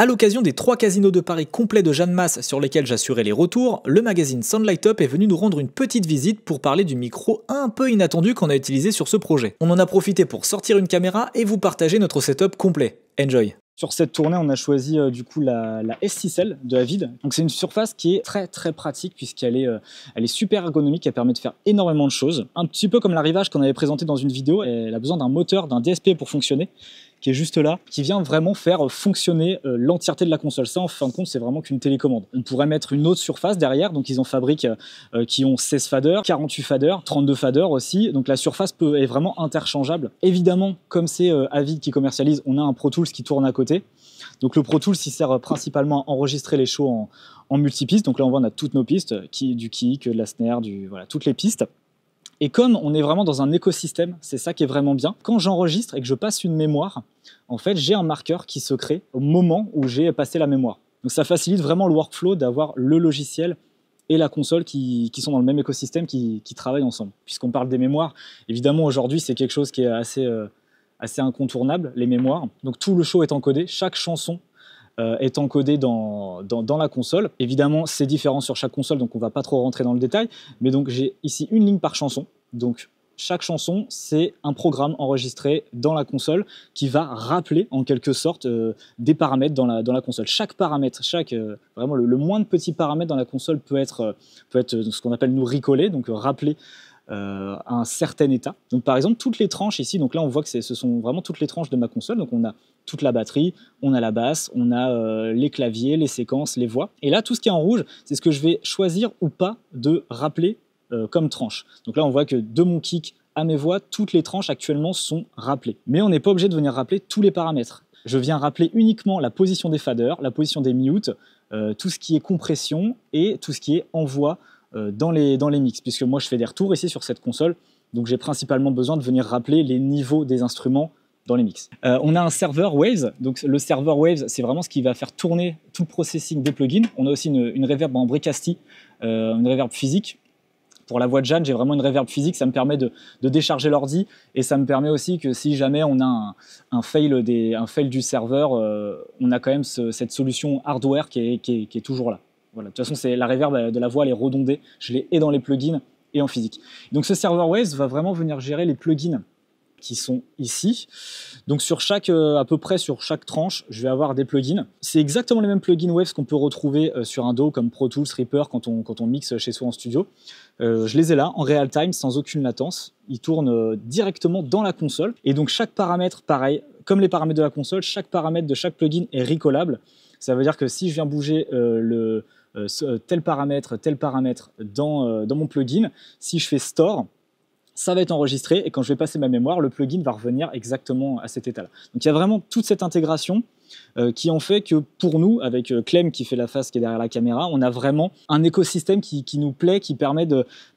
À l'occasion des 3 casinos de Paris complets de Jeanne Masse sur lesquels j'assurais les retours, le magazine Soundlight Up est venu nous rendre une petite visite pour parler du micro un peu inattendu qu'on a utilisé sur ce projet. On en a profité pour sortir une caméra et vous partager notre setup complet. Enjoy! Sur cette tournée, on a choisi du coup la S6L de Avid. Donc c'est une surface qui est très pratique puisqu'elle est super ergonomique, elle permet de faire énormément de choses. Un petit peu comme l'arrivage qu'on avait présenté dans une vidéo, elle a besoin d'un moteur, d'un DSP pour fonctionner, qui est juste là, qui vient vraiment faire fonctionner l'entièreté de la console. Ça, en fin de compte, c'est vraiment qu'une télécommande. On pourrait mettre une autre surface derrière, donc ils en fabriquent qui ont 16 faders, 48 faders, 32 faders aussi, donc la surface est vraiment interchangeable. Évidemment, comme c'est Avid qui commercialise, on a un Pro Tools qui tourne à côté. Donc le Pro Tools, il sert principalement à enregistrer les shows en multipiste. Donc là, on voit, on a toutes nos pistes, du kick, de la snare, voilà, toutes les pistes. Et comme on est vraiment dans un écosystème, c'est ça qui est vraiment bien. Quand j'enregistre et que je passe une mémoire, en fait, j'ai un marqueur qui se crée au moment où j'ai passé la mémoire. Donc ça facilite vraiment le workflow d'avoir le logiciel et la console qui sont dans le même écosystème, qui travaillent ensemble. Puisqu'on parle des mémoires, évidemment, aujourd'hui, c'est quelque chose qui est assez incontournable, les mémoires. Donc tout le show est encodé, chaque chanson est encodée dans la console. Évidemment, c'est différent sur chaque console, donc on ne va pas trop rentrer dans le détail. Mais donc j'ai ici une ligne par chanson. Donc chaque chanson, c'est un programme enregistré dans la console qui va rappeler en quelque sorte des paramètres dans la console. Chaque paramètre, vraiment le moindre petit paramètre dans la console peut être ce qu'on appelle nous recoller, donc rappeler à un certain état. Donc par exemple, toutes les tranches ici, donc là on voit que ce sont vraiment toutes les tranches de ma console. Donc on a toute la batterie, on a la basse, on a les claviers, les séquences, les voix. Et là, tout ce qui est en rouge, c'est ce que je vais choisir ou pas de rappeler comme tranche. Donc là, on voit que de mon kick à mes voix, toutes les tranches actuellement sont rappelées. Mais on n'est pas obligé de venir rappeler tous les paramètres. Je viens rappeler uniquement la position des faders, la position des mutes, tout ce qui est compression et tout ce qui est envoi dans les mix, puisque moi je fais des retours ici sur cette console, donc j'ai principalement besoin de venir rappeler les niveaux des instruments dans les mix. On a un serveur Waves, donc le serveur Waves, c'est vraiment ce qui va faire tourner tout le processing des plugins. On a aussi une reverb en Bricasti, une reverb physique. Pour la voix de Jeanne, j'ai vraiment une reverb physique, ça me permet de décharger l'ordi, et ça me permet aussi que si jamais on a un fail du serveur, on a quand même cette solution hardware qui est toujours là. Voilà. De toute façon, la reverb de la voix, elle est redondée. Je l'ai et dans les plugins et en physique. Donc ce serveur Waves va vraiment venir gérer les plugins qui sont ici. Donc à peu près sur chaque tranche, je vais avoir des plugins. C'est exactement les mêmes plugins Waves qu'on peut retrouver sur un DAW comme Pro Tools, Reaper quand on mixe chez soi en studio. Je les ai là en real time sans aucune latence. Ils tournent directement dans la console. Et donc chaque paramètre, pareil, comme les paramètres de la console, chaque paramètre de chaque plugin est recollable. Ça veut dire que si je viens bouger tel paramètre dans mon plugin, si je fais store, ça va être enregistré et quand je vais passer ma mémoire, le plugin va revenir exactement à cet état-là. Donc il y a vraiment toute cette intégration qui en fait que pour nous, avec Clem qui fait la face qui est derrière la caméra, on a vraiment un écosystème qui nous plaît, qui permet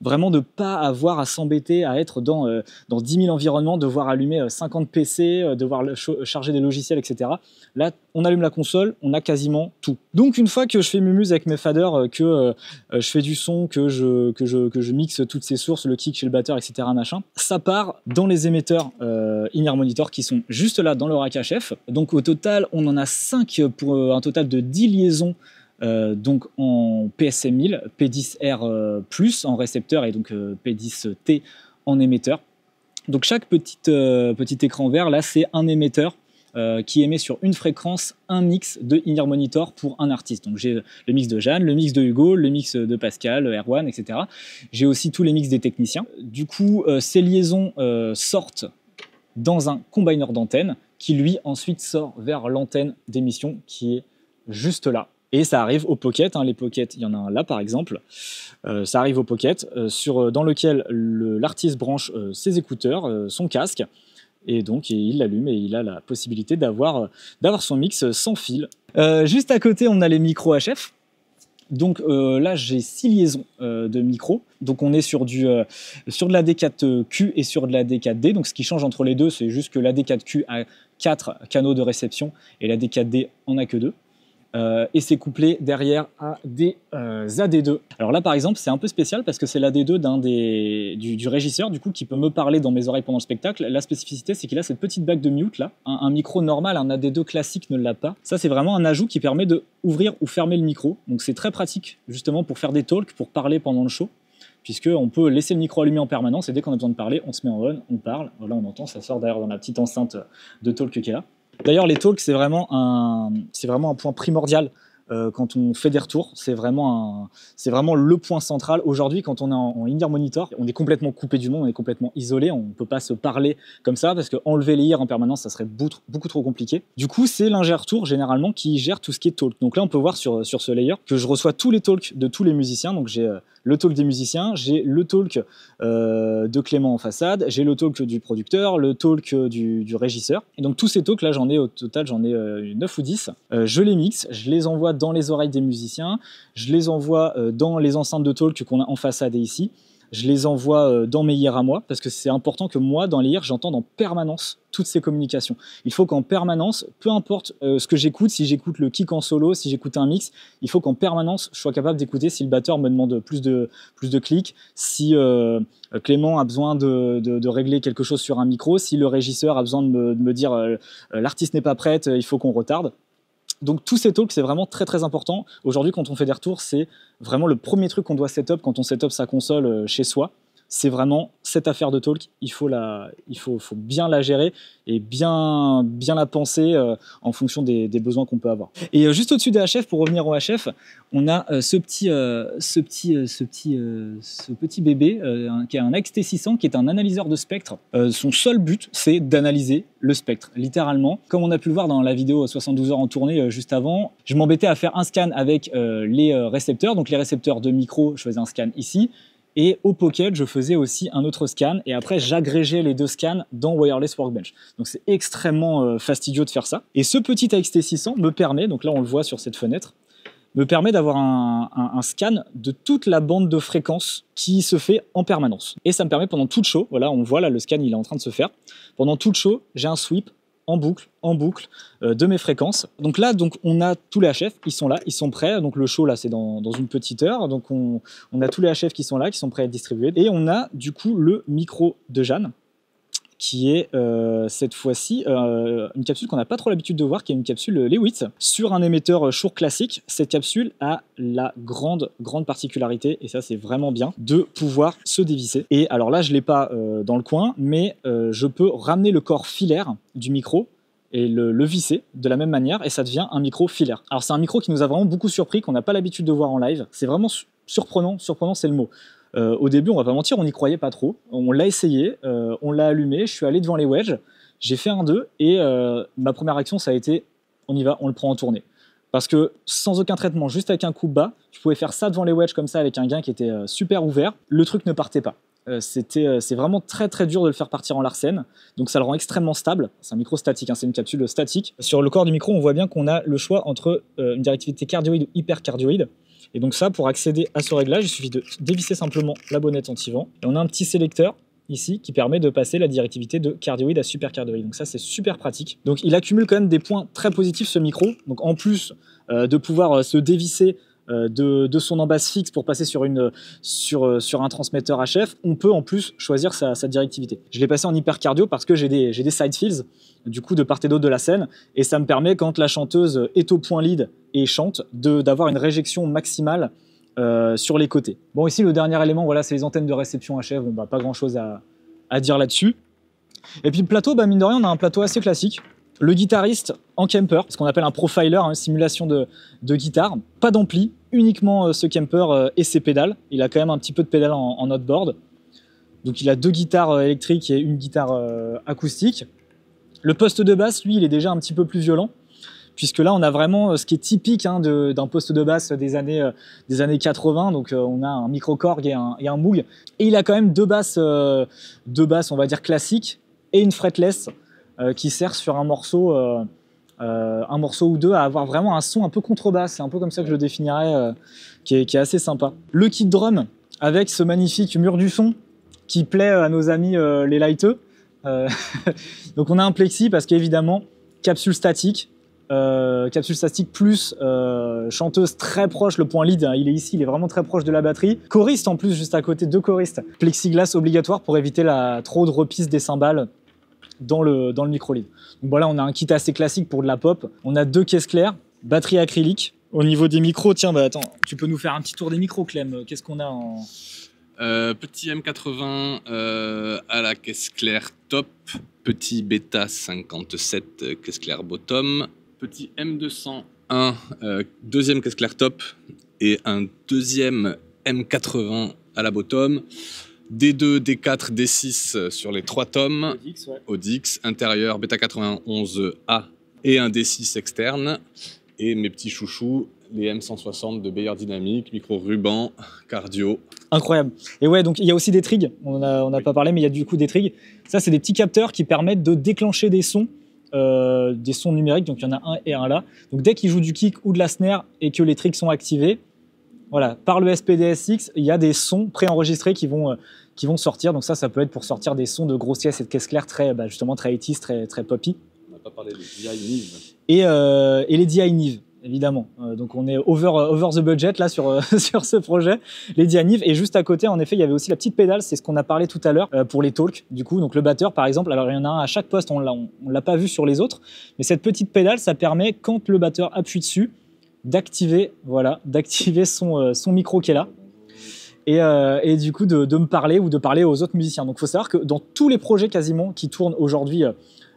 vraiment de ne pas avoir à s'embêter à être dans 10 000 environnements, devoir allumer 50 PC, devoir charger des logiciels, etc. Là, on allume la console, on a quasiment tout. Donc une fois que je fais mumuse avec mes faders, que je fais du son, que je mixe toutes ces sources, le kick chez le batteur, etc. machin, ça part dans les émetteurs in-ear monitor qui sont juste là dans le rack HF. Donc au total, on en a 5 pour un total de 10 liaisons donc en PSM 1000, P10R+ en récepteur et donc P10T en émetteur. Donc chaque petit écran vert là, c'est un émetteur qui émet sur une fréquence un mix de in-ear monitor pour un artiste. Donc j'ai le mix de Jeanne, le mix de Hugo, le mix de Pascal, Erwan, etc. J'ai aussi tous les mix des techniciens. Du coup, ces liaisons sortent dans un combiner d'antenne qui lui ensuite sort vers l'antenne d'émission qui est juste là. Et ça arrive au pocket, les pockets, il y en a un là par exemple, ça arrive au pocket dans lequel l'artiste branche ses écouteurs, son casque, et donc il l'allume et il a la possibilité d'avoir son mix sans fil. Juste à côté, on a les micros HF. Donc là, j'ai 6 liaisons de micros. Donc on est sur de la D4Q et sur de la D4D. Donc ce qui change entre les deux, c'est juste que la D4Q a 4 canaux de réception et la D4D en a que 2. et c'est couplé derrière à des AD2. Alors là par exemple c'est un peu spécial parce que c'est l'AD2 du régisseur du coup qui peut me parler dans mes oreilles pendant le spectacle. La spécificité c'est qu'il a cette petite bague de mute là. Un micro normal, un AD2 classique ne l'a pas. Ça c'est vraiment un ajout qui permet de ouvrir ou fermer le micro. Donc c'est très pratique justement pour faire des talks, pour parler pendant le show. Puisqu'on peut laisser le micro allumé en permanence et dès qu'on a besoin de parler, on se met en on, on parle. Voilà, on entend, ça sort d'ailleurs dans la petite enceinte de talk qui est là. D'ailleurs, les talks, c'est vraiment un point primordial quand on fait des retours. C'est vraiment le point central. Aujourd'hui, quand on est en in-ear monitor, on est complètement coupé du monde, on est complètement isolé, on ne peut pas se parler comme ça parce qu'enlever les ears en permanence, ça serait beaucoup trop compliqué. Du coup, c'est l'ingé retour généralement qui gère tout ce qui est talk. Donc là, on peut voir sur ce layer que je reçois tous les talks de tous les musiciens. Donc j'ai le talk des musiciens, j'ai le talk de Clément en façade, j'ai le talk du producteur, le talk du régisseur. Et donc tous ces talks là, au total, j'en ai 9 ou 10. Je les mixe, je les envoie dans les oreilles des musiciens, je les envoie dans les enceintes de talk qu'on a en façade et ici. Je les envoie dans mes ears à moi, parce que c'est important que moi, dans les ears, j'entende en permanence toutes ces communications. Il faut qu'en permanence, peu importe ce que j'écoute, si j'écoute le kick en solo, si j'écoute un mix, il faut qu'en permanence, je sois capable d'écouter si le batteur me demande plus de clics, si Clément a besoin de régler quelque chose sur un micro, si le régisseur a besoin de me dire l'artiste n'est pas prête, il faut qu'on retarde. Donc tous ces talks, c'est vraiment très important. Aujourd'hui, quand on fait des retours, c'est vraiment le premier truc qu'on doit setup quand on setup sa console chez soi. C'est vraiment cette affaire de talk. Il faut bien la gérer et bien la penser en fonction des besoins qu'on peut avoir. Et juste au-dessus des HF, pour revenir au HF, on a ce petit bébé qui est un XT600 qui est un analyseur de spectre. Son seul but, c'est d'analyser le spectre, littéralement. Comme on a pu le voir dans la vidéo 72 heures en tournée juste avant, je m'embêtais à faire un scan avec les récepteurs. Donc les récepteurs de micro, je faisais un scan ici. Et au Pocket, je faisais aussi un autre scan et après j'agrégeais les deux scans dans Wireless Workbench. Donc c'est extrêmement fastidieux de faire ça. Et ce petit XT600 me permet, donc là on le voit sur cette fenêtre, me permet d'avoir un scan de toute la bande de fréquences qui se fait en permanence. Et ça me permet pendant tout le show, voilà on voit là le scan il est en train de se faire, pendant tout le show j'ai un sweep en boucle de mes fréquences. Donc là, on a tous les HF, ils sont là, ils sont prêts. Donc le show là, c'est dans une petite heure. Donc on a tous les HF qui sont là, qui sont prêts à être distribués. Et on a du coup le micro de Jeanne, qui est cette fois-ci une capsule qu'on n'a pas trop l'habitude de voir, qui est une capsule Lewitt sur un émetteur Shure classique. Cette capsule a la grande particularité, et ça c'est vraiment bien, de pouvoir se dévisser. Et alors là je l'ai pas dans le coin, mais je peux ramener le corps filaire du micro et le visser de la même manière, et ça devient un micro filaire. Alors c'est un micro qui nous a vraiment beaucoup surpris, qu'on n'a pas l'habitude de voir en live. C'est vraiment surprenant c'est le mot. Au début, on va pas mentir, on n'y croyait pas trop. On l'a essayé, on l'a allumé, je suis allé devant les wedges, j'ai fait un 2 et ma première action, ça a été on y va, on le prend en tournée. Parce que sans aucun traitement, juste avec un coup bas, je pouvais faire ça devant les wedges comme ça avec un gain qui était super ouvert. Le truc ne partait pas. C'est vraiment très dur de le faire partir en Larsen, donc ça le rend extrêmement stable. C'est un micro statique, hein, c'est une capsule statique. Sur le corps du micro, on voit bien qu'on a le choix entre une directivité cardioïde ou hypercardioïde. Et donc ça, pour accéder à ce réglage, il suffit de dévisser simplement la bonnette anti-vent. Et on a un petit sélecteur ici qui permet de passer la directivité de cardioïde à supercardioïde. Donc ça, c'est super pratique. Donc il accumule quand même des points très positifs, ce micro. Donc en plus de pouvoir se dévisser de son embase fixe pour passer sur un transmetteur HF, on peut en plus choisir sa directivité. Je l'ai passé en hypercardio parce que j'ai des side fills, du coup de part et d'autre de la scène, et ça me permet, quand la chanteuse est au point lead et chante, d'avoir une réjection maximale sur les côtés. Bon, ici le dernier élément, voilà, c'est les antennes de réception HF. Bon, bah, pas grand chose à dire là-dessus. Et puis le plateau, bah, mine de rien, on a un plateau assez classique. Le guitariste en Kemper, ce qu'on appelle un profiler, hein, simulation de guitare, pas d'ampli, uniquement ce Kemper et ses pédales. Il a quand même un petit peu de pédales en outboard. Donc il a 2 guitares électriques et une guitare acoustique. Le poste de basse, lui, il est déjà un petit peu plus violent, puisque là on a vraiment ce qui est typique, hein, d'un poste de basse des années 80. Donc on a un micro-Korg et un Moog. Et il a quand même deux basses, on va dire classiques, et une fretless qui sert sur un morceau ou deux à avoir vraiment un son un peu contrebasse. C'est un peu comme ça que je le définirais, qui est assez sympa. Le kit drum avec ce magnifique mur du son qui plaît à nos amis les lighteux. Donc on a un plexi parce qu'évidemment, capsule statique, capsule statique plus chanteuse très proche, le point lead, hein, il est ici, il est vraiment très proche de la batterie. Choriste en plus, juste à côté, 2 choristes. Plexiglas obligatoire pour éviter trop de repisse des cymbales dans le micro lead. Donc voilà, on a un kit assez classique pour de la pop. On a 2 caisses claires, batterie acrylique. Au niveau des micros, tiens, bah attends, tu peux nous faire un petit tour des micros, Clem. Qu'est-ce qu'on a en... Petit M80 à la caisse claire top, petit Beta 57 caisse claire bottom, petit M201 deuxième caisse claire top et un deuxième M80 à la bottom, D2, D4, D6 sur les 3 tomes, Audix, ouais. Audix, intérieur Beta 91A et un D6 externe, et mes petits chouchous, les M160 de Beyer Dynamic, micro ruban, cardio. Incroyable. Et ouais, donc il y a aussi des trigs. On n'a pas parlé, mais il y a du coup des trigs. Ça, c'est des petits capteurs qui permettent de déclencher des sons numériques. Donc il y en a un et un là. Donc dès qu'il joue du kick ou de la snare et que les trigs sont activés, voilà, par le SPDSX, il y a des sons préenregistrés qui vont sortir. Donc ça peut être pour sortir des sons de grossiesse et de caisse claire justement très 80s, très poppy. On n'a pas parlé des DI Nive. Et les DI Nive. Évidemment, donc on est over the budget là sur ce projet, les DI Nive. Et juste à côté, en effet, il y avait aussi la petite pédale, c'est ce qu'on a parlé tout à l'heure pour les talks. Du coup, donc le batteur, par exemple, alors il y en a un à chaque poste, on l'a pas vu sur les autres, mais cette petite pédale, ça permet quand le batteur appuie dessus d'activer son micro qui est là. Et du coup de me parler ou de parler aux autres musiciens. Donc il faut savoir que dans tous les projets quasiment qui tournent aujourd'hui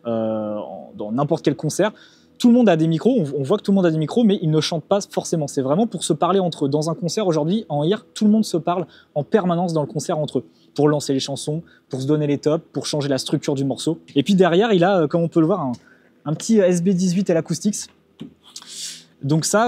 dans n'importe quel concert, tout le monde a des micros, on voit que tout le monde a des micros, mais ils ne chantent pas forcément. C'est vraiment pour se parler entre eux. Dans un concert aujourd'hui, en IR, tout le monde se parle en permanence dans le concert entre eux, pour lancer les chansons, pour se donner les tops, pour changer la structure du morceau. Et puis derrière, il a, comme on peut le voir, un petit SB18 L-Acoustics. Donc ça,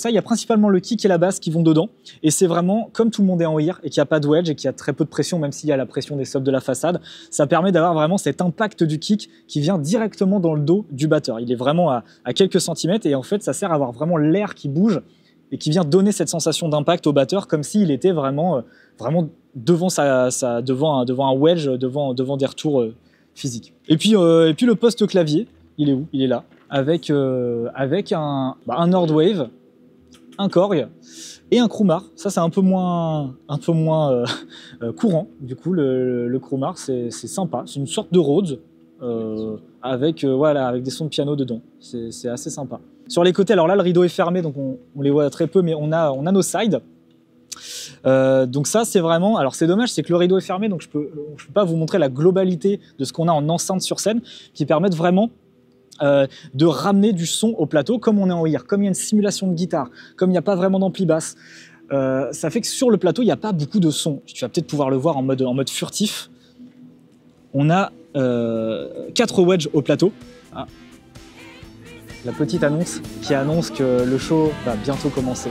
il y a principalement le kick et la basse qui vont dedans. Et c'est vraiment, comme tout le monde est en ear et qu'il n'y a pas de wedge et qu'il y a très peu de pression, même s'il y a la pression des subs de la façade, ça permet d'avoir vraiment cet impact du kick qui vient directement dans le dos du batteur. Il est vraiment à quelques centimètres et en fait, ça sert à avoir vraiment l'air qui bouge et qui vient donner cette sensation d'impact au batteur comme s'il était vraiment devant un wedge, devant des retours physiques. Et puis le poste clavier, il est où? Il est là. Avec un Nordwave, un Korg et un Crumar. Ça, c'est un peu moins courant. Du coup, le Crumar, c'est sympa. C'est une sorte de Rhodes avec des sons de piano dedans. C'est assez sympa. Sur les côtés, alors là, le rideau est fermé, donc on les voit très peu, mais on a nos sides. Donc ça, c'est vraiment... Alors, c'est dommage, c'est que le rideau est fermé, donc je peux pas vous montrer la globalité de ce qu'on a en enceinte sur scène, qui permettent vraiment de ramener du son au plateau comme on est en ear, comme il y a une simulation de guitare, comme il n'y a pas vraiment d'ampli basse. Ça fait que sur le plateau, il n'y a pas beaucoup de son. Tu vas peut-être pouvoir le voir en mode furtif. On a 4 wedges au plateau. Ah. La petite annonce qui annonce que le show va bientôt commencer.